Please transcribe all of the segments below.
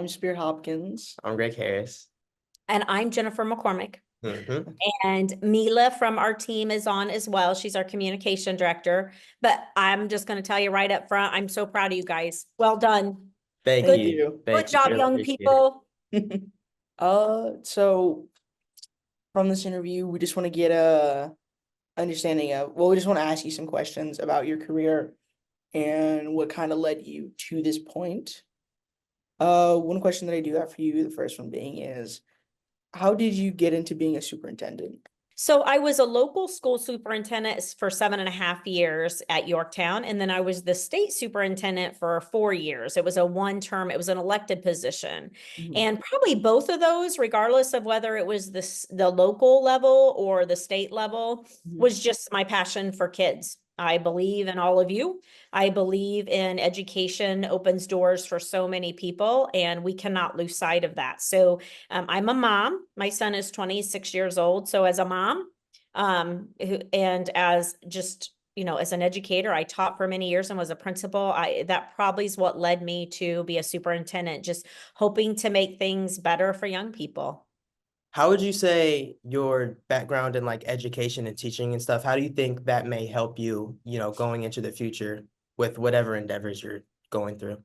I'm Spear Hopkins. I'm Greg Harris. And I'm Jennifer McCormick. Mm-hmm. And Mila from our team is on as well. She's our communication director. But I'm just going to tell you right up front, I'm so proud of you guys. Well done. Thank Good- you. Good Thank you. job, Really young appreciate people. So from this interview, we just want to get a understanding of, we just want to ask you some questions about your career and what kind of led you to this point. One question that I do have for you, the first one being is, how did you get into being a superintendent? So I was a local school superintendent for 7.5 years at Yorktown. And then I was the state superintendent for 4 years. It was a one-term, it was an elected position. Mhm. And probably both of those, regardless of whether it was the local level or the state level, Mhm. was just my passion for kids. I believe in all of you. I believe in education opens doors for so many people, and we cannot lose sight of that. So I'm a mom. My son is 26 years old. So as a mom, and as just, as an educator, I taught for many years and was a principal. That probably is what led me to be a superintendent, just hoping to make things better for young people. How would you say your background in like education and teaching and stuff, how do you think that may help you, going into the future with whatever endeavors you're going through?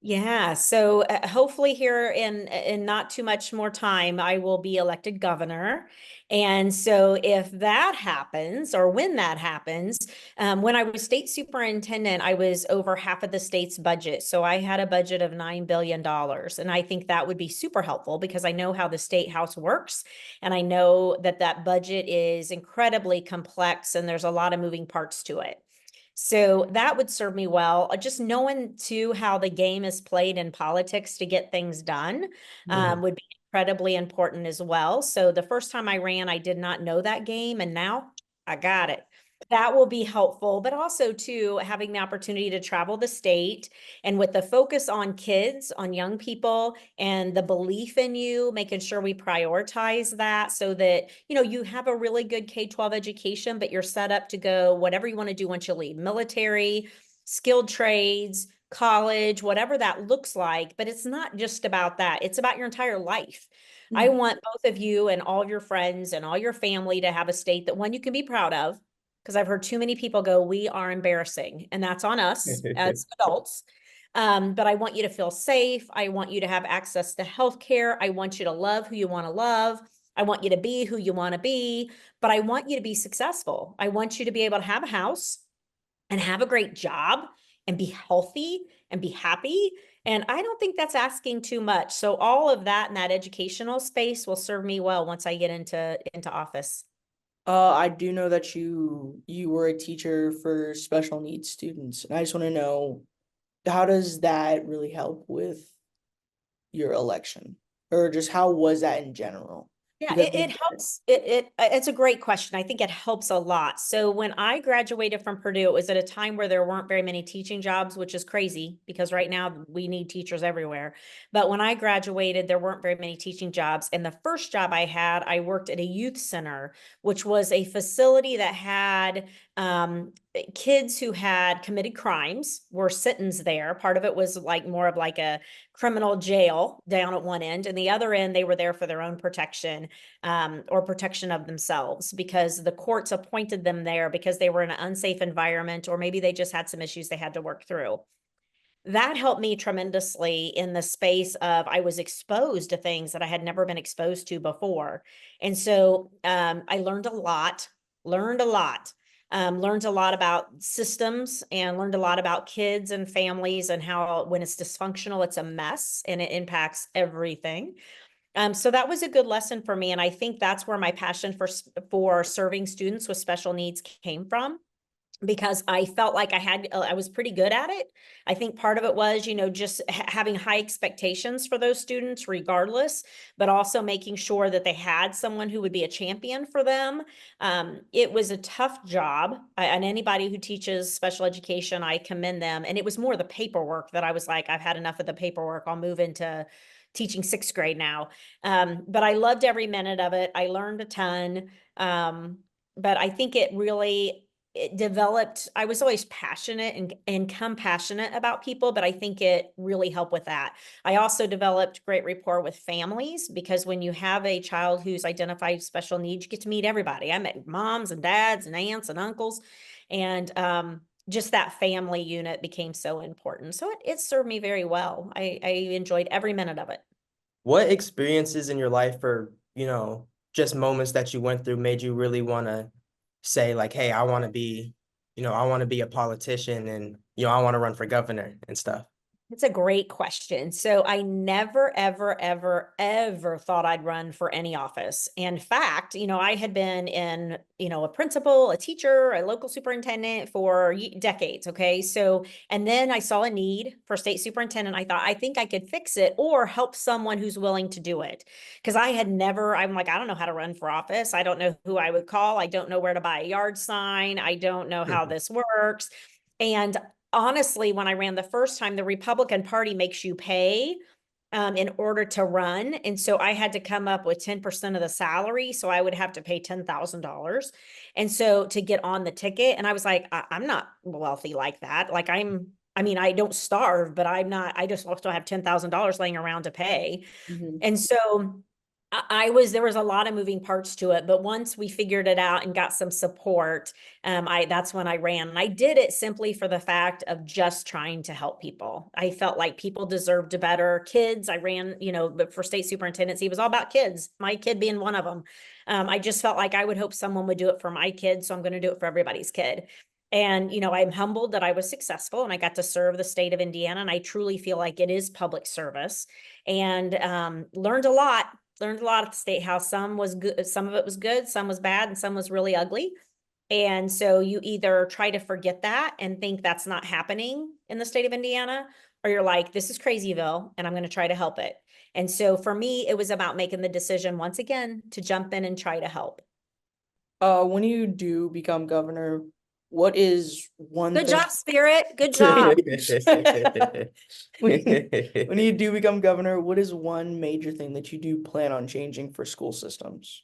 Yeah, so hopefully here in not too much more time, I will be elected governor. And so if that happens, or when that happens, when I was state superintendent, I was over half of the state's budget. So I had a budget of $9 billion. And I think that would be super helpful because I know how the state house works. And I know that that budget is incredibly complex and there's a lot of moving parts to it. So that would serve me well. Just knowing too how the game is played in politics to get things done would be incredibly important as well. So the first time I ran, I did not know that game, and now I got it. That will be helpful, but also too having the opportunity to travel the state and with the focus on kids, on young people, and the belief in you, making sure we prioritize that so that, you have a really good K-12 education, but you're set up to go whatever you want to do once you leave, military, skilled trades, college, whatever that looks like. But it's not just about that. It's about your entire life. I want both of you and all of your friends and all your family to have a state that, one, you can be proud of, because I've heard too many people go, we are embarrassing, and that's on us as adults. But I want you to feel safe. I want you to have access to healthcare. I want you to love who you want to love. I want you to be who you want to be, but I want you to be successful. I want you to be able to have a house and have a great job and be healthy and be happy. And I don't think that's asking too much. So all of that in that educational space will serve me well once I get into office. I do know that you were a teacher for special needs students, and I just want to know, how does that really help with your election, or just how was that in general? Yeah, Because it helps. It's a great question. I think it helps a lot. So when I graduated from Purdue, it was at a time where there weren't very many teaching jobs, which is crazy because right now we need teachers everywhere. But when I graduated, there weren't very many teaching jobs. And the first job I had, I worked at a youth center, which was a facility that had kids who had committed crimes were sit-ins there. Part of it was like more of like a criminal jail down at one end, and the other end, they were there for their own protection or protection of themselves because the courts appointed them there because they were in an unsafe environment, or maybe they just had some issues they had to work through. That helped me tremendously in the space of I was exposed to things that I had never been exposed to before. And so I learned a lot, learned a lot about systems and learned a lot about kids and families and how when it's dysfunctional, it's a mess and it impacts everything. So that was a good lesson for me. And I think that's where my passion for serving students with special needs came from, because I felt like I was pretty good at it. I think part of it was, just having high expectations for those students regardless, but also making sure that they had someone who would be a champion for them. It was a tough job, and anybody who teaches special education, I commend them. And it was more the paperwork that I was like, I've had enough of the paperwork. I'll move into teaching 6th grade now. But I loved every minute of it. I learned a ton. But I think it really it developed, I was always passionate and compassionate about people, but I think it really helped with that. I also developed great rapport with families, because when you have a child who's identified special needs, you get to meet everybody. I met moms and dads and aunts and uncles, and just that family unit became so important. So it served me very well. I enjoyed every minute of it. What experiences in your life, or, just moments that you went through, made you really want to say like, hey, I want to be, I want to be a politician, and, I want to run for governor and stuff? It's a great question. So I never, ever, ever, ever thought I'd run for any office. In fact, I had been in, a principal, a teacher, a local superintendent for decades. Okay. So, and then I saw a need for state superintendent. I thought, I think I could fix it or help someone who's willing to do it. Because I'm like, I don't know how to run for office. I don't know who I would call. I don't know where to buy a yard sign. I don't know how this works. And honestly, when I ran the first time, the Republican Party makes you pay in order to run. And so I had to come up with 10% of the salary. So I would have to pay $10,000. And so to get on the ticket, and I was like, I'm not wealthy like that. Like I don't starve, but I just also have $10,000 laying around to pay. Mhm. And so there was a lot of moving parts to it, but once we figured it out and got some support, that's when I ran. And I did it simply for the fact of just trying to help people. I felt like people deserved better. Kids, I ran, but for state superintendency, it was all about kids, my kid being one of them. I just felt like I would hope someone would do it for my kid. So I'm going to do it for everybody's kid. And, I'm humbled that I was successful and I got to serve the state of Indiana. And I truly feel like it is public service, and learned a lot at the State House. Some was good, some of it was good, some was bad, and some was really ugly. And so you either try to forget that and think that's not happening in the state of Indiana, or you're like, this is Crazyville and I'm going to try to help it. And so for me, it was about making the decision once again to jump in and try to help. When you do become governor, what is one Good thing? job, Spirit. Good job. When you do become governor, what is one major thing that you do plan on changing for school systems?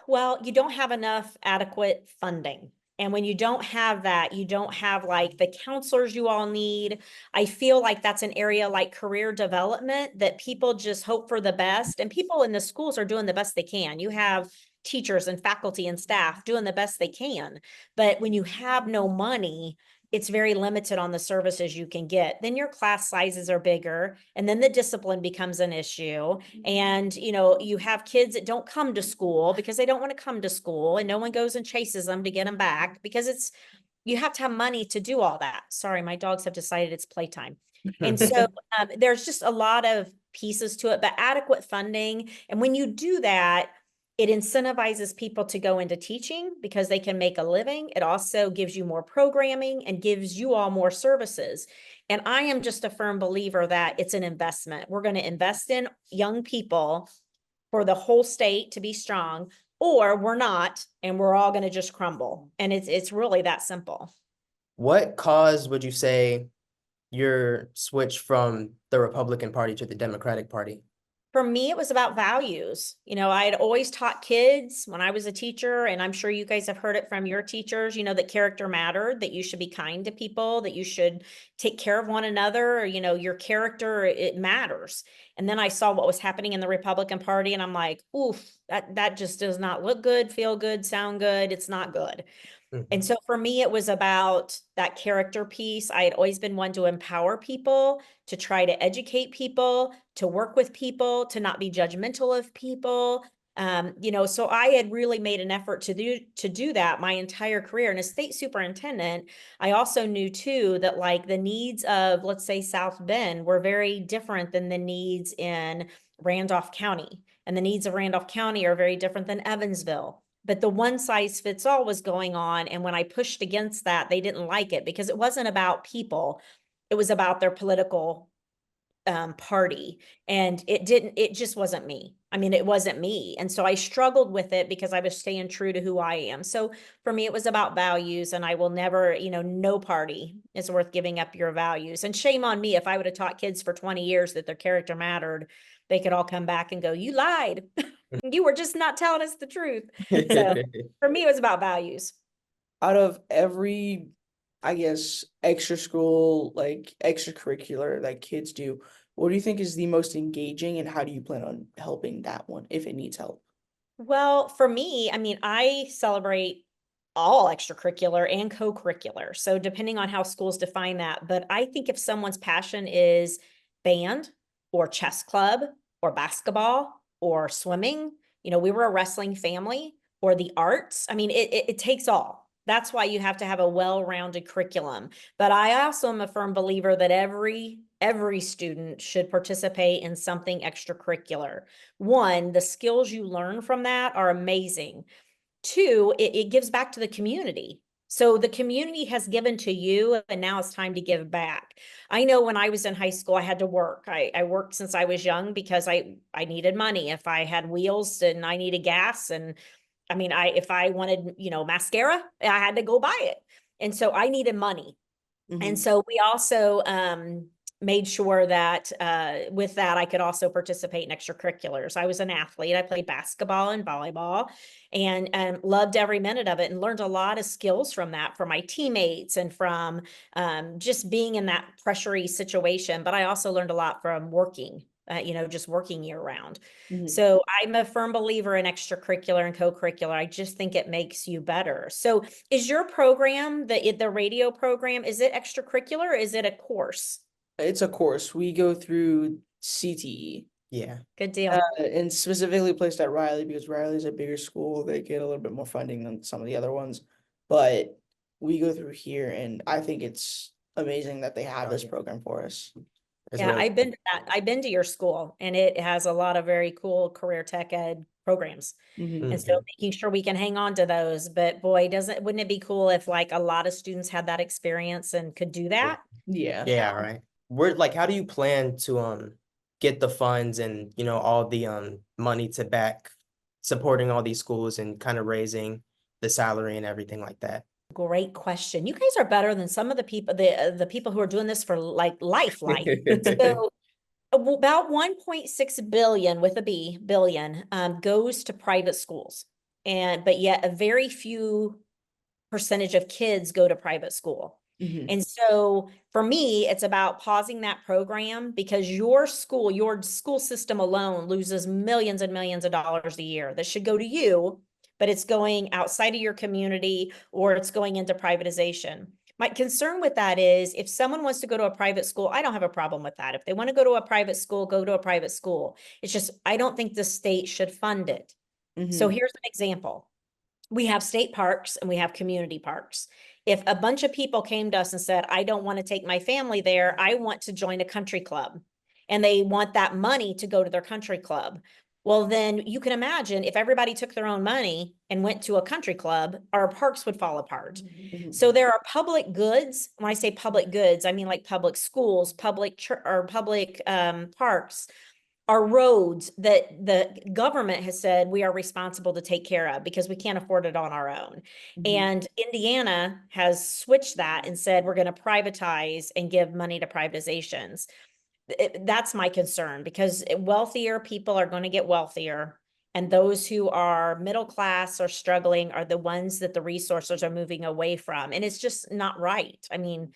Well, you don't have enough adequate funding. And when you don't have that, you don't have like the counselors you all need. I feel like that's an area like career development that people just hope for the best. And people in the schools are doing the best they can. You have teachers and faculty and staff doing the best they can. But when you have no money, it's very limited on the services you can get. Then your class sizes are bigger, and then the discipline becomes an issue. And, you have kids that don't come to school because they don't want to come to school, and no one goes and chases them to get them back because you have to have money to do all that. Sorry, my dogs have decided it's playtime. And so there's just a lot of pieces to it, but adequate funding. And when you do that, it incentivizes people to go into teaching because they can make a living. It also gives you more programming and gives you all more services. And I am just a firm believer that it's an investment. We're going to invest in young people for the whole state to be strong, or we're not, and we're all going to just crumble. And it's really that simple. What caused, would you say, your switch from the Republican Party to the Democratic Party? For me, it was about values. I had always taught kids when I was a teacher, and I'm sure you guys have heard it from your teachers, that character mattered, that you should be kind to people, that you should take care of one another. Your character, it matters. And then I saw what was happening in the Republican Party, and I'm like, oof, that just does not look good, feel good, sound good. It's not good. And so for me, it was about that character piece. I had always been one to empower people, to try to educate people, to work with people, to not be judgmental of people. So I had really made an effort to do that my entire career. And as state superintendent, I also knew too that like the needs of, let's say, South Bend were very different than the needs in Randolph County. And the needs of Randolph County are very different than Evansville. But the one size fits all was going on. And when I pushed against that, they didn't like it because it wasn't about people. It was about their political party. And it just wasn't me. I mean, it wasn't me. And so I struggled with it because I was staying true to who I am. So for me, it was about values, and I will never, no party is worth giving up your values. And shame on me if I would have taught kids for 20 years that their character mattered, they could all come back and go, you lied. You were just not telling us the truth. So for me, it was about values. out of every, I guess, extra school, like extracurricular that kids do, what do you think is the most engaging and how do you plan on helping that one if it needs help? Well, for me, I mean, I celebrate all extracurricular and co-curricular. So depending on how schools define that, but I think if someone's passion is band or chess club or basketball or swimming, we were a wrestling family, or the arts. I mean, it takes all. That's why you have to have a well-rounded curriculum. But I also am a firm believer that every student should participate in something extracurricular. One, the skills you learn from that are amazing. Two, it gives back to the community. So the community has given to you, and now it's time to give back. I know when I was in high school, I had to work. I worked since I was young because I needed money. If I had wheels and I needed gas, and I mean, if I wanted, mascara, I had to go buy it. And so I needed money. And so we also made sure that with that, I could also participate in extracurriculars. I was an athlete. I played basketball and volleyball and loved every minute of it and learned a lot of skills from that, from my teammates and from just being in that pressury situation. But I also learned a lot from working, just working year round. So I'm a firm believer in extracurricular and co-curricular. I just think it makes you better. So is your program, the radio program, is it extracurricular or is it a course? It's a course. We go through CTE. Yeah. Good deal. And specifically placed at Riley because Riley's a bigger school. They get a little bit more funding than some of the other ones. But we go through here, and I think it's amazing that they have this program for us. Yeah, I've been to that. I've been to your school, and it has a lot of very cool career tech ed programs. And so making sure we can hang on to those. But boy, wouldn't it be cool if like a lot of students had that experience and could do that? Yeah. Yeah, right. How do you plan to get the funds and all the money to back supporting all these schools and kind of raising the salary and everything like that? Great question. You guys are better than some of the people, the people who are doing this for like life. So about 1.6 billion with a B billion goes to private schools, but yet a very few percentage of kids go to private school. And so for me, it's about pausing that program because your school system alone loses millions and millions of dollars a year that should go to you, but it's going outside of your community or it's going into privatization. My concern with that is if someone wants to go to a private school, I don't have a problem with that. If they want to go to a private school, go to a private school. It's just, I don't think the state should fund it. So here's an example. We have state parks and we have community parks. If a bunch of people came to us and said, I don't want to take my family there, I want to join a country club, and they want that money to go to their country club. Well, then you can imagine if everybody took their own money and went to a country club, our parks would fall apart. So there are public goods. When I say public goods, I mean like public schools, public parks, are roads that the government has said we are responsible to take care of because we can't afford it on our own. And Indiana has switched that and said we're going to privatize and give money to privatizations. That's my concern because wealthier people are going to get wealthier. And those who are middle class or struggling are the ones that the resources are moving away from. And it's just not right. I mean,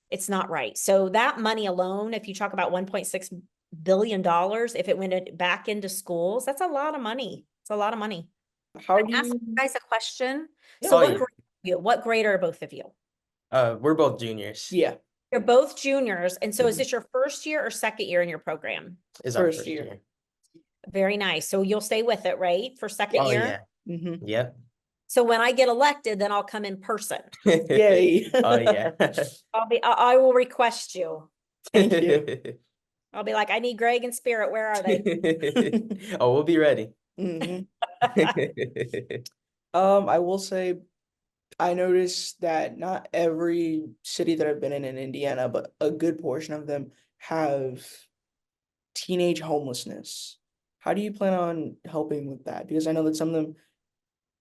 it's not right. So that money alone, if you talk about $1.6 billion, if it went back into schools, that's a lot of money. It's a lot of money. How do Ask you you guys a question. Yeah. So Oh, what yeah. grade are you? What grade are both of you? We're both juniors. Yeah, You're both juniors. And so is Mhm. this your first year or second year in your program? Is our First first year. year. Very nice. So you'll stay with it, right? For second Oh year? yeah. Yep. So when I get elected, then I'll come in person. Yay. Oh yeah. I will request you. Thank you. I'll be like, I need Greg and Spirit. Where are they? Oh, we'll be ready. I will say I noticed that not every city that I've been in Indiana, but a good portion of them have teenage homelessness. How do you plan on helping with that? Because I know that some of them,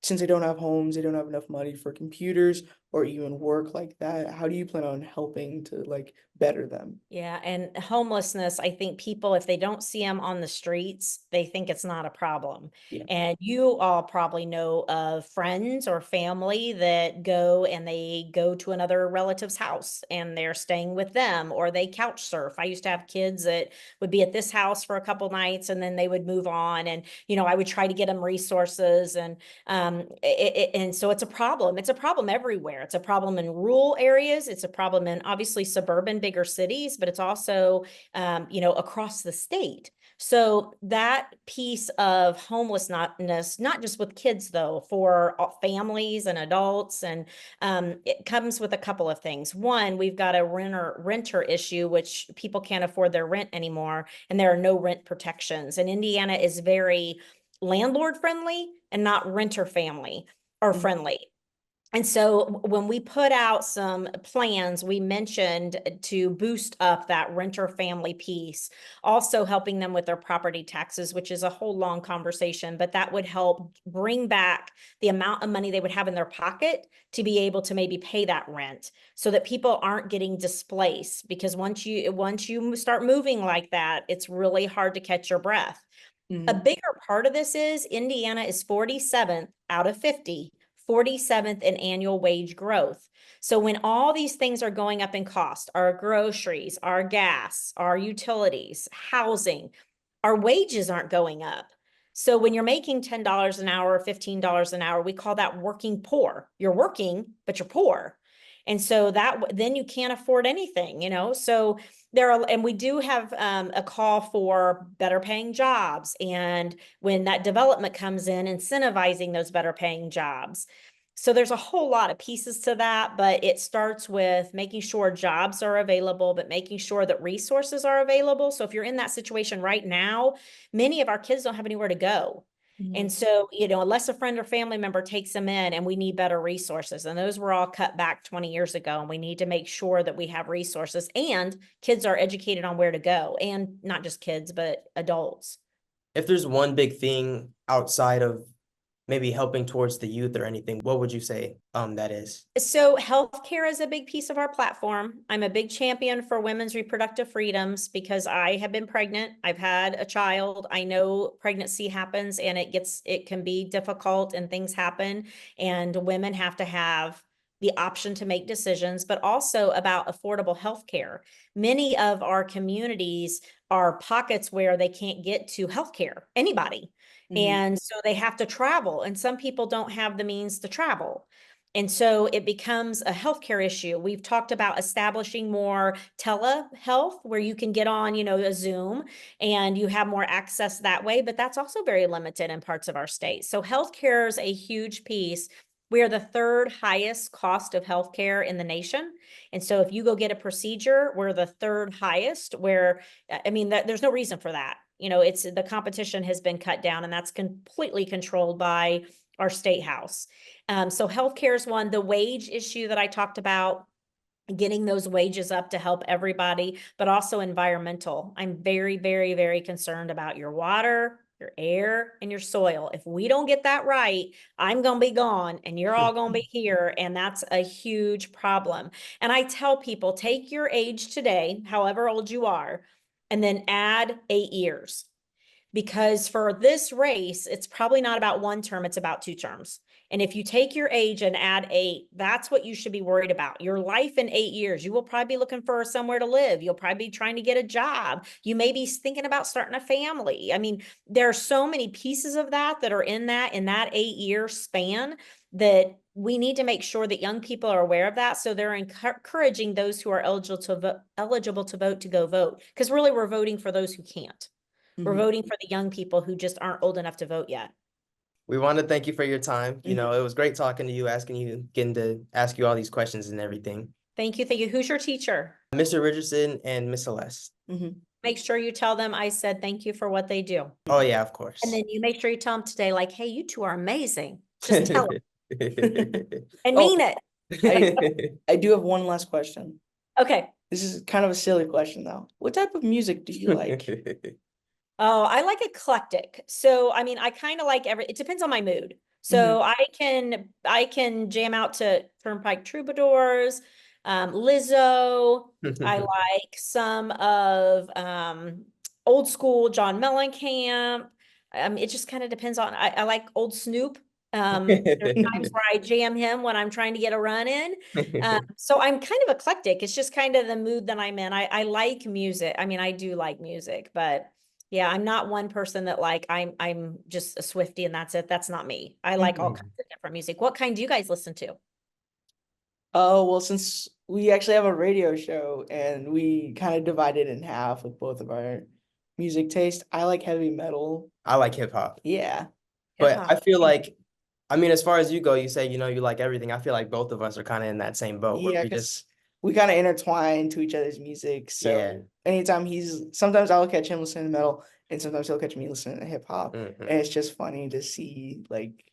since they don't have homes, they don't have enough money for computers or even work like that? How do you plan on helping to like better them? Yeah, and homelessness, I think people, if they don't see them on the streets, they think it's not a problem. Yeah. And you all probably know of friends or family that go and they go to another relative's house and they're staying with them, or they couch surf. I used to have kids that would be at this house for a couple nights and then they would move on. And, I would try to get them resources. And and so it's a problem. It's a problem everywhere. It's a problem in rural areas. It's a problem in obviously suburban, bigger cities, but it's also, across the state. So that piece of homelessness, not just with kids though, for families and adults, and it comes with a couple of things. One, we've got a renter issue, which people can't afford their rent anymore, and there are no rent protections. And Indiana is very landlord friendly and not renter family or Mhm. friendly. And so when we put out some plans, we mentioned to boost up that renter family piece, also helping them with their property taxes, which is a whole long conversation, but that would help bring back the amount of money they would have in their pocket to be able to maybe pay that rent, so that people aren't getting displaced. Because once you start moving like that, it's really hard to catch your breath. A Mhm. bigger part of this is Indiana is 47th out of 50, 47th in annual wage growth. So when all these things are going up in cost, our groceries, our gas, our utilities, housing, our wages aren't going up. So when you're making $10 an hour, $15 an hour, we call that working poor. You're working, but you're poor. And so then you can't afford anything, So and we do have a call for better paying jobs. And when that development comes in, incentivizing those better paying jobs. So there's a whole lot of pieces to that, but it starts with making sure jobs are available, but making sure that resources are available. So if you're in that situation right now, many of our kids don't have anywhere to go. Mhm. And so, unless a friend or family member takes them in, and we need better resources, and those were all cut back 20 years ago. And we need to make sure that we have resources and kids are educated on where to go, and not just kids, but adults. If there's one big thing outside of maybe helping towards the youth or anything, what would you say that is? So healthcare is a big piece of our platform. I'm a big champion for women's reproductive freedoms because I have been pregnant. I've had a child. I know pregnancy happens and it can be difficult and things happen, and women have to have the option to make decisions, but also about affordable healthcare. Many of our communities are pockets where they can't get to healthcare, anybody. Mhm. And so they have to travel, and some people don't have the means to travel. And so it becomes a healthcare issue. We've talked about establishing more telehealth where you can get on, a Zoom, and you have more access that way, but that's also very limited in parts of our state. So healthcare is a huge piece. We are the third highest cost of healthcare in the nation. And so if you go get a procedure, we're the third highest, there's no reason for that. It's the competition has been cut down, and that's completely controlled by our state house. So healthcare is one. The wage issue that I talked about, getting those wages up to help everybody, but also environmental. I'm very, very, very concerned about your water, your air, and your soil. If we don't get that right, I'm going to be gone and you're all going to be here. And that's a huge problem. And I tell people, take your age today, however old you are, and then add 8 years. Because for this race, it's probably not about one term, it's about 2 terms. And if you take your age and add 8, that's what you should be worried about. Your life in 8 years, you will probably be looking for somewhere to live. You'll probably be trying to get a job. You may be thinking about starting a family. I mean, there are so many pieces of that are in that 8-year span that we need to make sure that young people are aware of that. So they're encouraging those who are eligible to vote to go vote. Because really, we're voting for those who can't. We're Mhm. voting for the young people who just aren't old enough to vote yet. We want to thank you for your time. Mhm. It was great talking to you, getting to ask you all these questions and everything. Thank you. Thank you. Who's your teacher? Mr. Richardson and Miss Celeste. Mhm. Make sure you tell them I said thank you for what they do. Oh yeah, of course. And then you make sure you tell them today, like, hey, you two are amazing. Just tell them and Oh, mean it. I do have one last question. Okay. This is kind of a silly question though. What type of music do you like? Oh, I like eclectic. So, I kind of like it depends on my mood. So I can jam out to Turnpike Troubadours, Lizzo. I like some of old school John Mellencamp. It just kind of depends on, I like old Snoop. There's times where I jam him when I'm trying to get a run in. So I'm kind of eclectic. It's just kind of the mood that I'm in. I like music. I mean, I do like music, but yeah, I'm not one person that like I'm just a Swiftie and that's it. That's not me. I like all kinds of different music. What kind do you guys listen to? Oh, well, since we actually have a radio show and we kind of divided in half with both of our music taste, I like heavy metal. I like hip hop, Yeah. but Hip-hop. I feel like, I mean, as far as you go, you say, you know, you like everything. I feel like both of us are kind of in that same boat where Yeah, we because just, we kind of intertwine to each other's music. So yeah. anytime sometimes I'll catch him listening to metal and sometimes he'll catch me listening to hip hop. And it's just funny to see like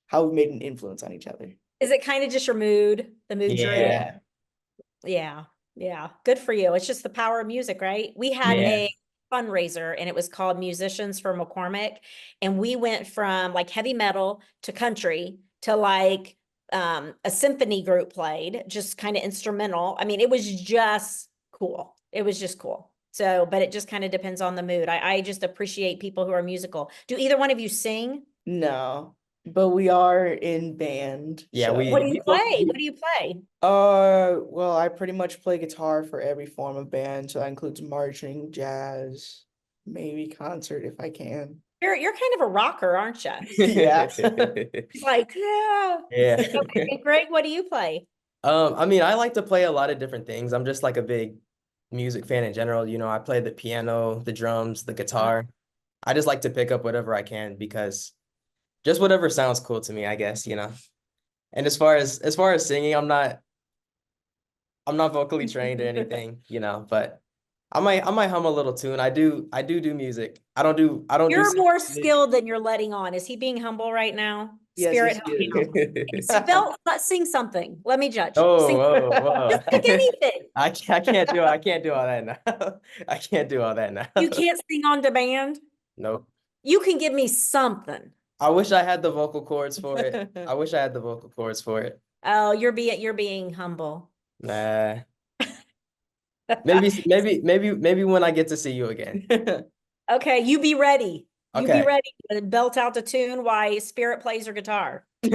how we made an influence on each other. Is it kind of just your mood, the mood you're in? Yeah. Yeah. Yeah. Good for you. It's just the power of music, right? We had Yeah. a fundraiser and it was called Musicians for McCormick. And we went from like heavy metal to country to like a symphony group played, just kind of instrumental. I mean, it was just cool. It was just cool. So, but it just kind of depends on the mood. I just appreciate people who are musical. Do either one of you sing? No, but we are in band. Yeah, So What do you both- play? What do you play? well, I pretty much play guitar for every form of band, so that includes marching, jazz, maybe concert if I can. You're kind of a rocker, aren't you? Yeah. It's like, yeah. Yeah. Okay, Greg, what do you play? I mean, I like to play a lot of different things. I'm just like a big music fan in general. You know, I play the piano, the drums, the guitar. I just like to pick up whatever I can because just whatever sounds cool to me, I guess, you know. And as far as singing, I'm not vocally trained or anything, you know, but I might hum a little tune. I do music. I don't do You're singing. more skilled than you're letting on. Is he being humble right now? Yes, Spirit, yes, help me out. Let's sing something. Let me judge. Oh, Sing, whoa. just pick anything. I can't do all that now. I can't do all that now. You can't sing on demand. Nope. You can give me something. I wish I had the vocal cords for it. I wish I had the vocal cords for it. Oh, you're being humble. Nah. Maybe when I get to see you again. Okay, you be ready. You be Okay. ready to belt out the tune while Spirit plays her guitar. You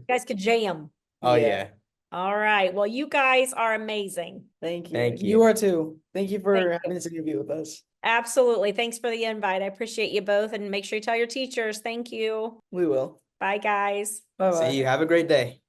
guys could jam. Oh yeah. All right. Well, you guys are amazing. Thank you. Thank you. You are too. Thank you for Thank you. having this interview with us. Absolutely. Thanks for the invite. I appreciate you both and make sure you tell your teachers. Thank you. We will. Bye, guys. Bye-bye. See you. Have a great day.